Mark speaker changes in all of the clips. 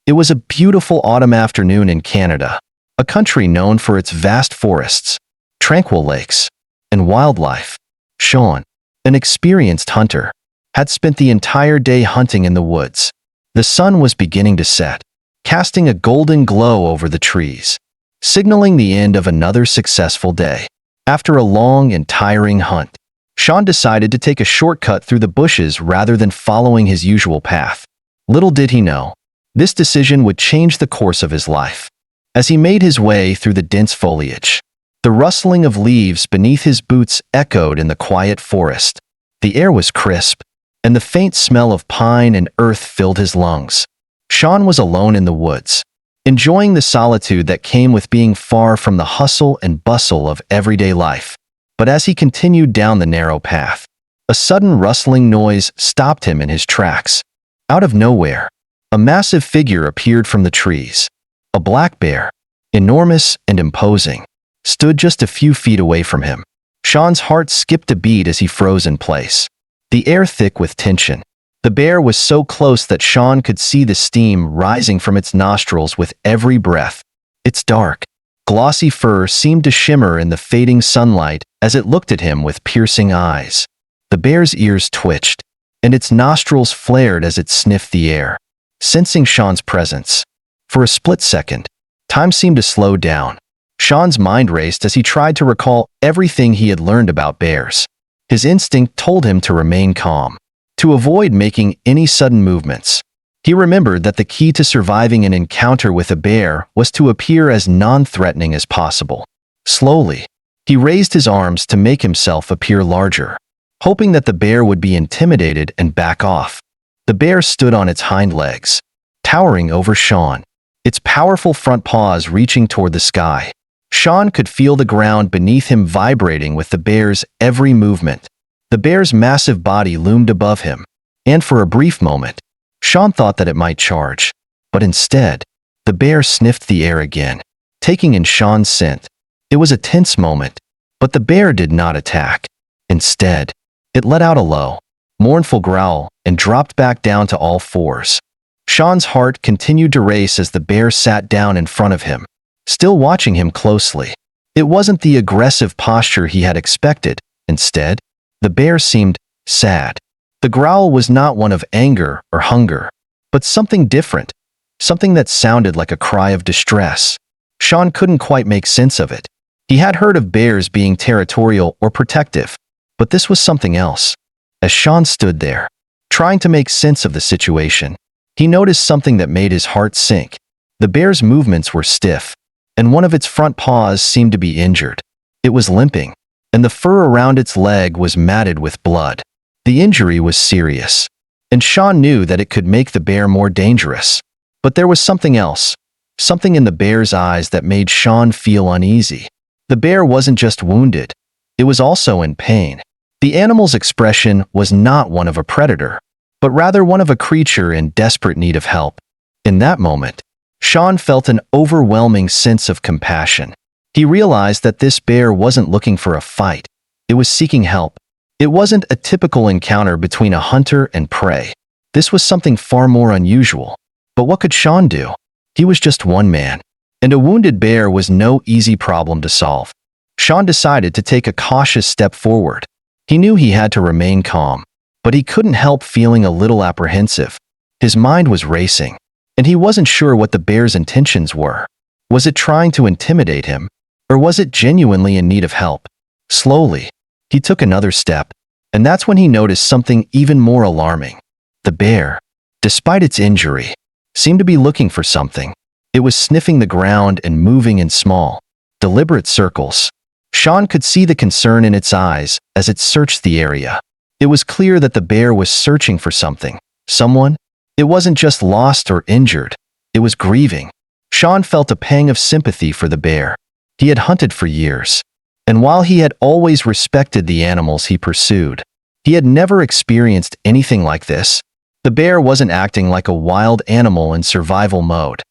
Speaker 1: It was a beautiful autumn afternoon in Canada, a country known for its vast forests, tranquil lakes, and wildlife. Sean, an experienced hunter, had spent the entire day hunting in the woods. The sun was beginning to set, casting a golden glow over the trees, signaling the end of another successful day. After a long and tiring hunt, Sean decided to take a shortcut through the bushes rather than following his usual path. Little did he know, this decision would change the course of his life. As he made his way through the dense foliage, the rustling of leaves beneath his boots echoed in the quiet forest. The air was crisp, and the faint smell of pine and earth filled his lungs. Sean was alone in the woods, enjoying the solitude that came with being far from the hustle and bustle of everyday life. But as he continued down the narrow path, a sudden rustling noise stopped him in his tracks. Out of nowhere, a massive figure appeared from the trees. A black bear, enormous and imposing, stood just a few feet away from him. Sean's heart skipped a beat as he froze in place, the air thick with tension. The bear was so close that Sean could see the steam rising from its nostrils with every breath. Its dark, glossy fur seemed to shimmer in the fading sunlight as it looked at him with piercing eyes. The bear's ears twitched, and its nostrils flared as it sniffed the air, sensing Sean's presence. For a split second, time seemed to slow down. Sean's mind raced as he tried to recall everything he had learned about bears. His instinct told him to remain calm, to avoid making any sudden movements. He remembered that the key to surviving an encounter with a bear was to appear as non-threatening as possible. Slowly, he raised his arms to make himself appear larger, hoping that the bear would be intimidated and back off. The bear stood on its hind legs, towering over Sean, its powerful front paws reaching toward the sky. Sean could feel the ground beneath him vibrating with the bear's every movement. The bear's massive body loomed above him, and for a brief moment, Sean thought that it might charge. But instead, the bear sniffed the air again, taking in Sean's scent. It was a tense moment, but the bear did not attack. Instead, it let out a low, mournful growl and dropped back down to all fours. Sean's heart continued to race as the bear sat down in front of him, still watching him closely. It wasn't the aggressive posture he had expected. Instead, the bear seemed sad. The growl was not one of anger or hunger, but something different, something that sounded like a cry of distress. Sean couldn't quite make sense of it. He had heard of bears being territorial or protective, but this was something else. As Sean stood there, trying to make sense of the situation, he noticed something that made his heart sink. The bear's movements were stiff, and one of its front paws seemed to be injured. It was limping, and the fur around its leg was matted with blood. The injury was serious, and Sean knew that it could make the bear more dangerous. But there was something else, something in the bear's eyes that made Sean feel uneasy. The bear wasn't just wounded, it was also in pain. The animal's expression was not one of a predator, but rather one of a creature in desperate need of help. In that moment, Sean felt an overwhelming sense of compassion. He realized that this bear wasn't looking for a fight. It was seeking help. It wasn't a typical encounter between a hunter and prey. This was something far more unusual. But what could Sean do? He was just one man, and a wounded bear was no easy problem to solve. Sean decided to take a cautious step forward. He knew he had to remain calm, but he couldn't help feeling a little apprehensive. His mind was racing, and he wasn't sure what the bear's intentions were. Was it trying to intimidate him, or was it genuinely in need of help? Slowly, he took another step, and that's when he noticed something even more alarming. The bear, despite its injury, seemed to be looking for something. It was sniffing the ground and moving in small, deliberate circles. Sean could see the concern in its eyes as it searched the area. It was clear that the bear was searching for something, someone. It wasn't just lost or injured, it was grieving. Sean felt a pang of sympathy for the bear. He had hunted for years, and while he had always respected the animals he pursued, he had never experienced anything like this. The bear wasn't acting like a wild animal in survival mode.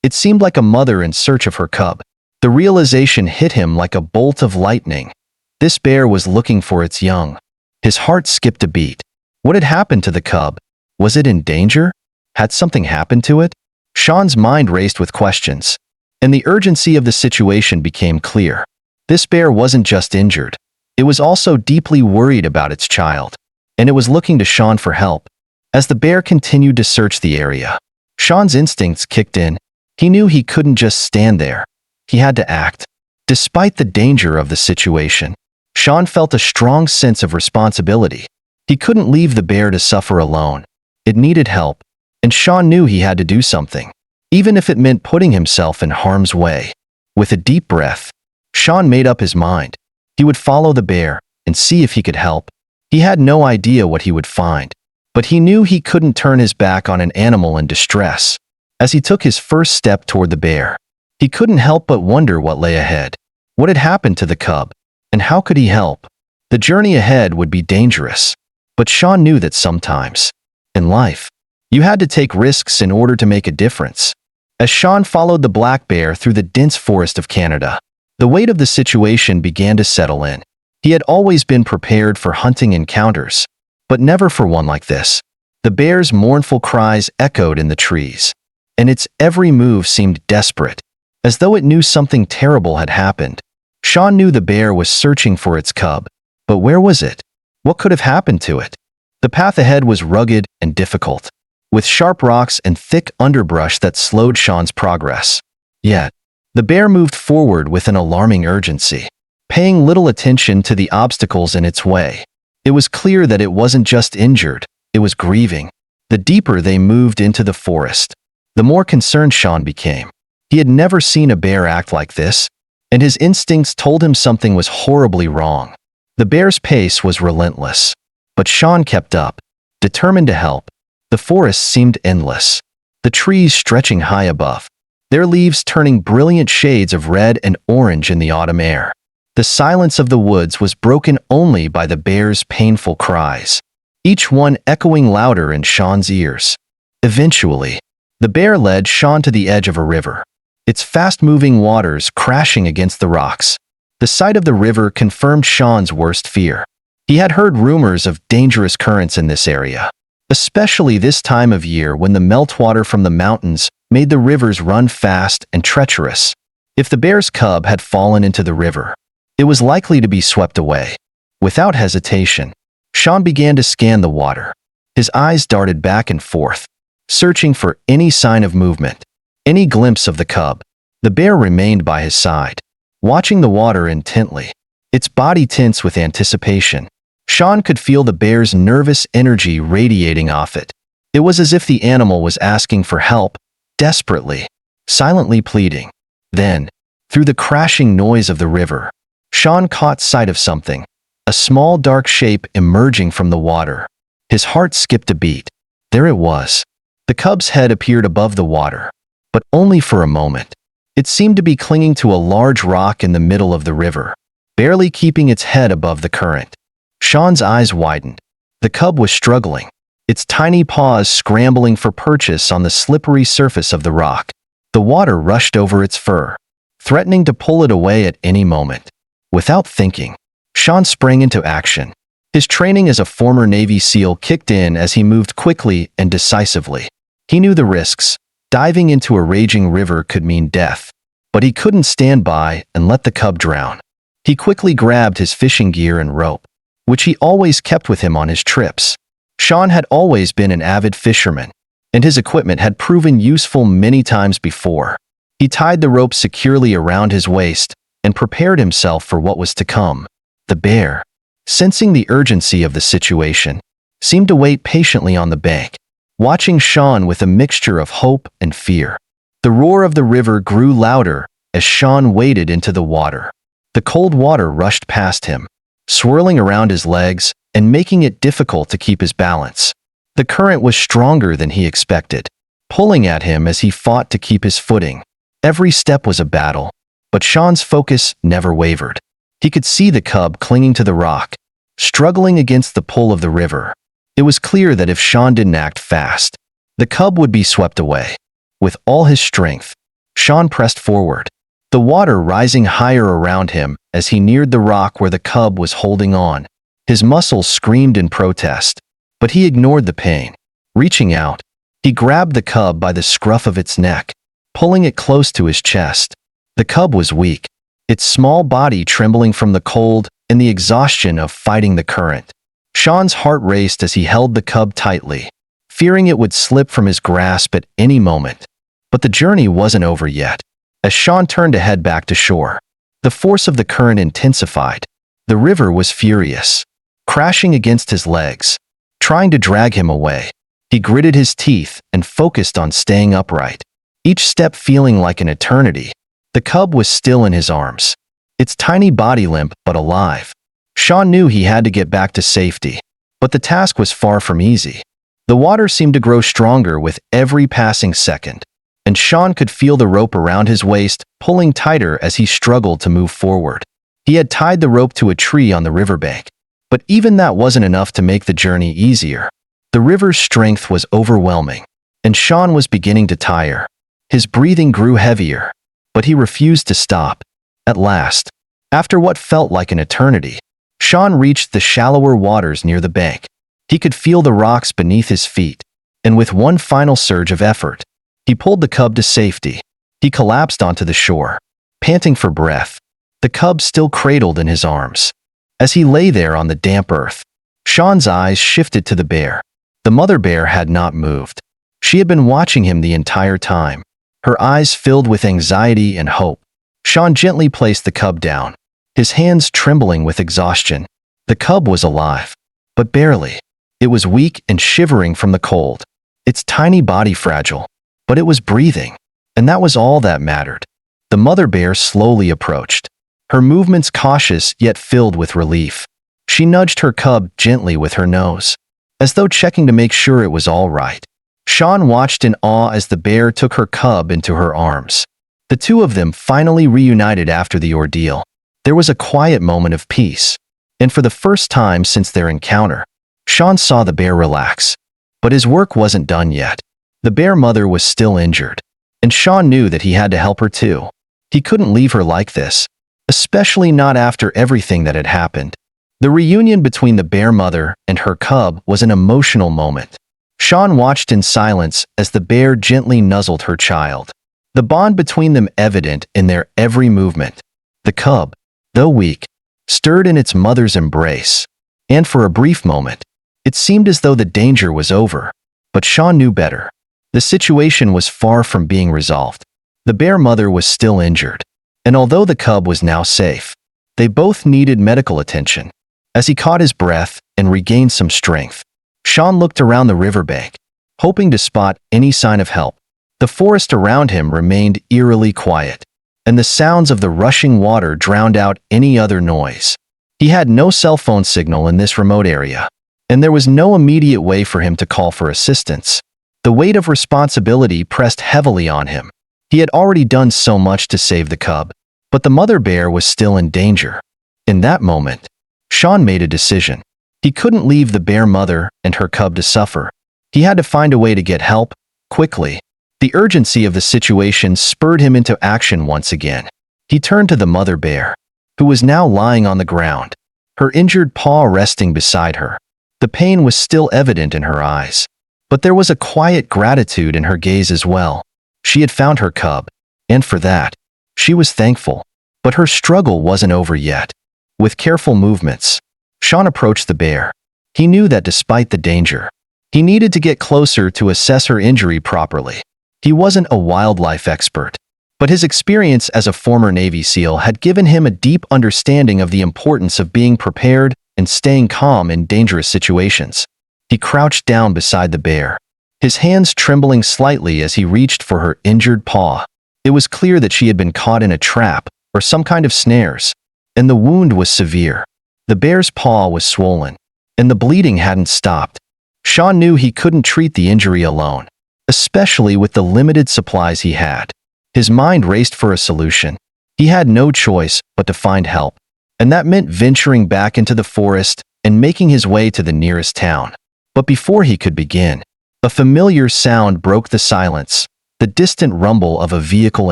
Speaker 1: It seemed like a mother in search of her cub. The realization hit him like a bolt of lightning. This bear was looking for its young. His heart skipped a beat. What had happened to the cub? Was it in danger? Had something happened to it? Sean's mind raced with questions, and the urgency of the situation became clear. This bear wasn't just injured. It was also deeply worried about its child, and it was looking to Sean for help. As the bear continued to search the area, Sean's instincts kicked in. He knew he couldn't just stand there. He had to act. Despite the danger of the situation, Sean felt a strong sense of responsibility. He couldn't leave the bear to suffer alone. It needed help, and Sean knew he had to do something, even if it meant putting himself in harm's way. With a deep breath, Sean made up his mind. He would follow the bear and see if he could help. He had no idea what he would find, but he knew he couldn't turn his back on an animal in distress. As he took his first step toward the bear, he couldn't help but wonder what lay ahead. What had happened to the cub, and how could he help? The journey ahead would be dangerous, but Sean knew that sometimes, in life, you had to take risks in order to make a difference. As Sean followed the black bear through the dense forest of Canada, the weight of the situation began to settle in. He had always been prepared for hunting encounters, but never for one like this. The bear's mournful cries echoed in the trees, and its every move seemed desperate, as though it knew something terrible had happened. Sean knew the bear was searching for its cub, but where was it? What could have happened to it? The path ahead was rugged and difficult, with sharp rocks and thick underbrush that slowed Sean's progress. Yet, the bear moved forward with an alarming urgency, paying little attention to the obstacles in its way. It was clear that it wasn't just injured, it was grieving. The deeper they moved into the forest, the more concerned Sean became. He had never seen a bear act like this, and his instincts told him something was horribly wrong. The bear's pace was relentless, but Sean kept up, determined to help. The forest seemed endless, the trees stretching high above, their leaves turning brilliant shades of red and orange in the autumn air. The silence of the woods was broken only by the bear's painful cries, each one echoing louder in Sean's ears. Eventually, the bear led Sean to the edge of a river, its fast-moving waters crashing against the rocks. The sight of the river confirmed Sean's worst fear. He had heard rumors of dangerous currents in this area, especially this time of year when the meltwater from the mountains made the rivers run fast and treacherous. If the bear's cub had fallen into the river, it was likely to be swept away. Without hesitation, Sean began to scan the water. His eyes darted back and forth, searching for any sign of movement, any glimpse of the cub. The bear remained by his side, watching the water intently, its body tense with anticipation. Sean could feel the bear's nervous energy radiating off it. It was as if the animal was asking for help, desperately, silently pleading. Then, through the crashing noise of the river, Sean caught sight of something, a small dark shape emerging from the water. His heart skipped a beat. There it was. The cub's head appeared above the water, but only for a moment. It seemed to be clinging to a large rock in the middle of the river, barely keeping its head above the current. Sean's eyes widened. The cub was struggling, its tiny paws scrambling for purchase on the slippery surface of the rock. The water rushed over its fur, threatening to pull it away at any moment. Without thinking, Sean sprang into action. His training as a former Navy SEAL kicked in as he moved quickly and decisively. He knew the risks. Diving into a raging river could mean death, but he couldn't stand by and let the cub drown. He quickly grabbed his fishing gear and rope, which he always kept with him on his trips. Sean had always been an avid fisherman, and his equipment had proven useful many times before. He tied the rope securely around his waist and prepared himself for what was to come. The bear, sensing the urgency of the situation, seemed to wait patiently on the bank, watching Sean with a mixture of hope and fear. The roar of the river grew louder as Sean waded into the water. The cold water rushed past him, swirling around his legs and making it difficult to keep his balance. The current was stronger than he expected, pulling at him as he fought to keep his footing. Every step was a battle, but Sean's focus never wavered. He could see the cub clinging to the rock, struggling against the pull of the river. It was clear that if Sean didn't act fast, the cub would be swept away. With all his strength, Sean pressed forward, the water rising higher around him as he neared the rock where the cub was holding on. His muscles screamed in protest, but he ignored the pain. Reaching out, He grabbed the cub by the scruff of its neck, pulling it close to his chest. The cub was weak, its small body trembling from the cold and the exhaustion of fighting the current. Sean's heart raced as he held the cub tightly, fearing it would slip from his grasp at any moment. But the journey wasn't over yet. As Sean turned to head back to shore, the force of the current intensified. The river was furious, crashing against his legs, trying to drag him away. He gritted his teeth and focused on staying upright, each step feeling like an eternity. The cub was still in his arms, its tiny body limp but alive. Sean knew he had to get back to safety, but the task was far from easy. The water seemed to grow stronger with every passing second, and Sean could feel the rope around his waist pulling tighter as he struggled to move forward. He had tied the rope to a tree on the riverbank, but even that wasn't enough to make the journey easier. The river's strength was overwhelming, and Sean was beginning to tire. His breathing grew heavier, but he refused to stop. At last, after what felt like an eternity, Sean reached the shallower waters near the bank. He could feel the rocks beneath his feet, and with one final surge of effort, he pulled the cub to safety. He collapsed onto the shore, panting for breath, the cub still cradled in his arms. As he lay there on the damp earth, Sean's eyes shifted to the bear. The mother bear had not moved. She had been watching him the entire time, her eyes filled with anxiety and hope. Sean gently placed the cub down, his hands trembling with exhaustion. The cub was alive, but barely. It was weak and shivering from the cold, its tiny body fragile, but it was breathing, and that was all that mattered. The mother bear slowly approached, her movements cautious yet filled with relief. She nudged her cub gently with her nose, as though checking to make sure it was all right. Sean watched in awe as the bear took her cub into her arms. The two of them finally reunited after the ordeal. There was a quiet moment of peace, and for the first time since their encounter, Sean saw the bear relax. But his work wasn't done yet. The bear mother was still injured, and Sean knew that he had to help her too. He couldn't leave her like this, especially not after everything that had happened. The reunion between the bear mother and her cub was an emotional moment. Sean watched in silence as the bear gently nuzzled her child, the bond between them evident in their every movement. The cub, though weak, stirred in its mother's embrace, and for a brief moment, it seemed as though the danger was over. But Sean knew better. The situation was far from being resolved. The bear mother was still injured, and although the cub was now safe, they both needed medical attention. As he caught his breath and regained some strength, Sean looked around the riverbank, hoping to spot any sign of help. The forest around him remained eerily quiet, and the sounds of the rushing water drowned out any other noise. He had no cell phone signal in this remote area, and there was no immediate way for him to call for assistance. The weight of responsibility pressed heavily on him. He had already done so much to save the cub, but the mother bear was still in danger. In that moment, Sean made a decision. He couldn't leave the bear mother and her cub to suffer. He had to find a way to get help, quickly. The urgency of the situation spurred him into action once again. He turned to the mother bear, who was now lying on the ground, her injured paw resting beside her. The pain was still evident in her eyes, but there was a quiet gratitude in her gaze as well. She had found her cub, and for that, she was thankful. But her struggle wasn't over yet. With careful movements, Sean approached the bear. He knew that despite the danger, he needed to get closer to assess her injury properly. He wasn't a wildlife expert, but his experience as a former Navy SEAL had given him a deep understanding of the importance of being prepared and staying calm in dangerous situations. He crouched down beside the bear, his hands trembling slightly as he reached for her injured paw. It was clear that she had been caught in a trap or some kind of snares, and the wound was severe. The bear's paw was swollen, and the bleeding hadn't stopped. Sean knew he couldn't treat the injury alone, especially with the limited supplies he had. His mind raced for a solution. He had no choice but to find help, and that meant venturing back into the forest and making his way to the nearest town. But before he could begin, a familiar sound broke the silence, the distant rumble of a vehicle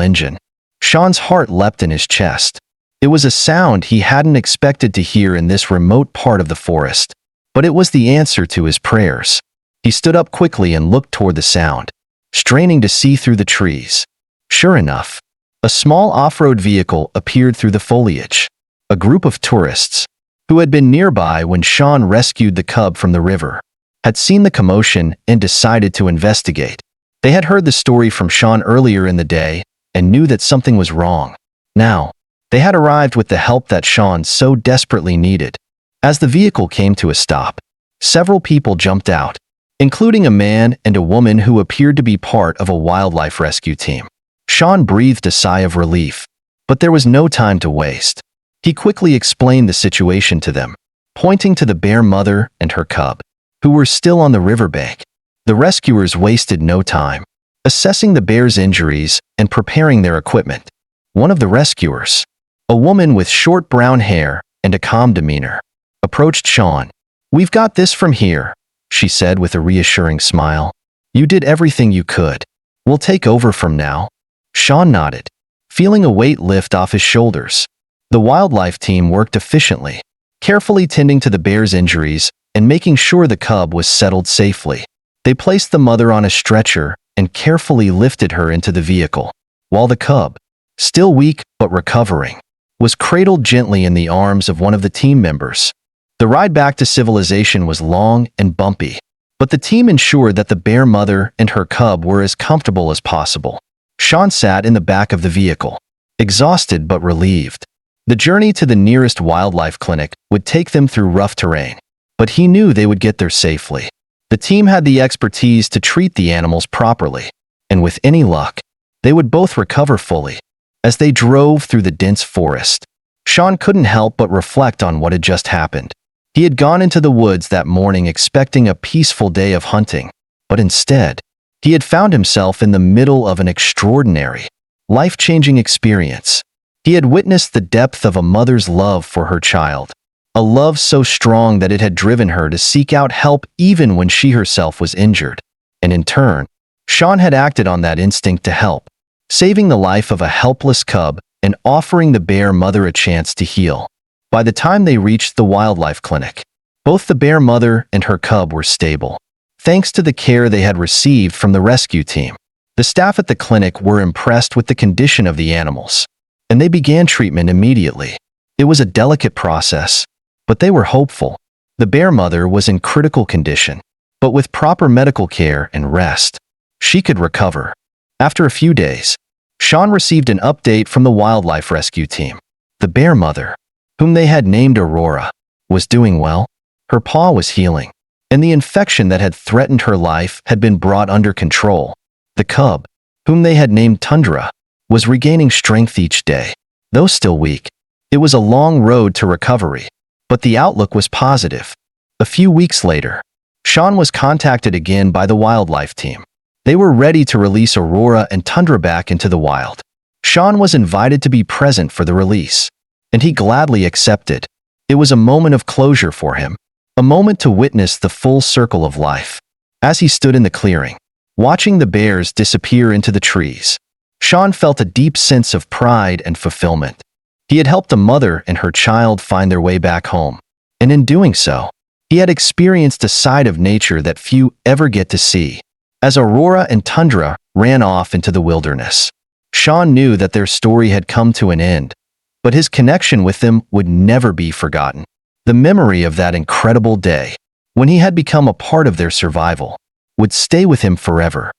Speaker 1: engine. Sean's heart leapt in his chest. It was a sound he hadn't expected to hear in this remote part of the forest, but it was the answer to his prayers. He He stood up quickly and looked toward the sound, straining to see through the trees. Sure enough, a small off-road vehicle appeared through the foliage. A group of tourists, who had been nearby when Sean rescued the cub from the river, had seen the commotion and decided to investigate. They had heard the story from Sean earlier in the day and knew that something was wrong. Now, they had arrived with the help that Sean so desperately needed. As the vehicle came to a stop, several people jumped out, including a man and a woman who appeared to be part of a wildlife rescue team. Sean breathed a sigh of relief, but there was no time to waste. He quickly explained the situation to them, pointing to the bear mother and her cub, who were still on the riverbank. The rescuers wasted no time, assessing the bear's injuries and preparing their equipment. One of the rescuers, a woman with short brown hair and a calm demeanor, approached Sean. "We've got this from here," she said with a reassuring smile. "You did everything you could. We'll take over from now." Sean nodded, feeling a weight lift off his shoulders. The wildlife team worked efficiently, carefully tending to the bear's injuries and making sure the cub was settled safely. They placed the mother on a stretcher and carefully lifted her into the vehicle, while the cub, still weak but recovering, was cradled gently in the arms of one of the team members. The ride back to civilization was long and bumpy, but the team ensured that the bear mother and her cub were as comfortable as possible. Sean sat in the back of the vehicle, exhausted but relieved. The journey to the nearest wildlife clinic would take them through rough terrain, but he knew they would get there safely. The team had the expertise to treat the animals properly, and with any luck, they would both recover fully. As they drove through the dense forest, Sean couldn't help but reflect on what had just happened. He had gone into the woods that morning expecting a peaceful day of hunting, but instead, he had found himself in the middle of an extraordinary, life-changing experience. He had witnessed the depth of a mother's love for her child, a love so strong that it had driven her to seek out help even when she herself was injured. And in turn, Sean had acted on that instinct to help, saving the life of a helpless cub and offering the bear mother a chance to heal. By the time they reached the wildlife clinic, both the bear mother and her cub were stable, thanks to the care they had received from the rescue team. The staff at the clinic were impressed with the condition of the animals, and they began treatment immediately. It was a delicate process, but they were hopeful. The bear mother was in critical condition, but with proper medical care and rest, she could recover. After a few days, Sean received an update from the wildlife rescue team. The bear mother, whom they had named Aurora, was doing well. Her paw was healing, and the infection that had threatened her life had been brought under control. The cub, whom they had named Tundra, was regaining strength each day. Though still weak, it was a long road to recovery, but the outlook was positive. A few weeks later, Sean was contacted again by the wildlife team. They were ready to release Aurora and Tundra back into the wild. Sean was invited to be present for the release, and he gladly accepted. It was a moment of closure for him, a moment to witness the full circle of life. As he stood in the clearing, watching the bears disappear into the trees, Sean felt a deep sense of pride and fulfillment. He had helped a mother and her child find their way back home, and in doing so, he had experienced a side of nature that few ever get to see. As Aurora and Tundra ran off into the wilderness, Sean knew that their story had come to an end, but his connection with them would never be forgotten. The memory of that incredible day, when he had become a part of their survival, would stay with him forever.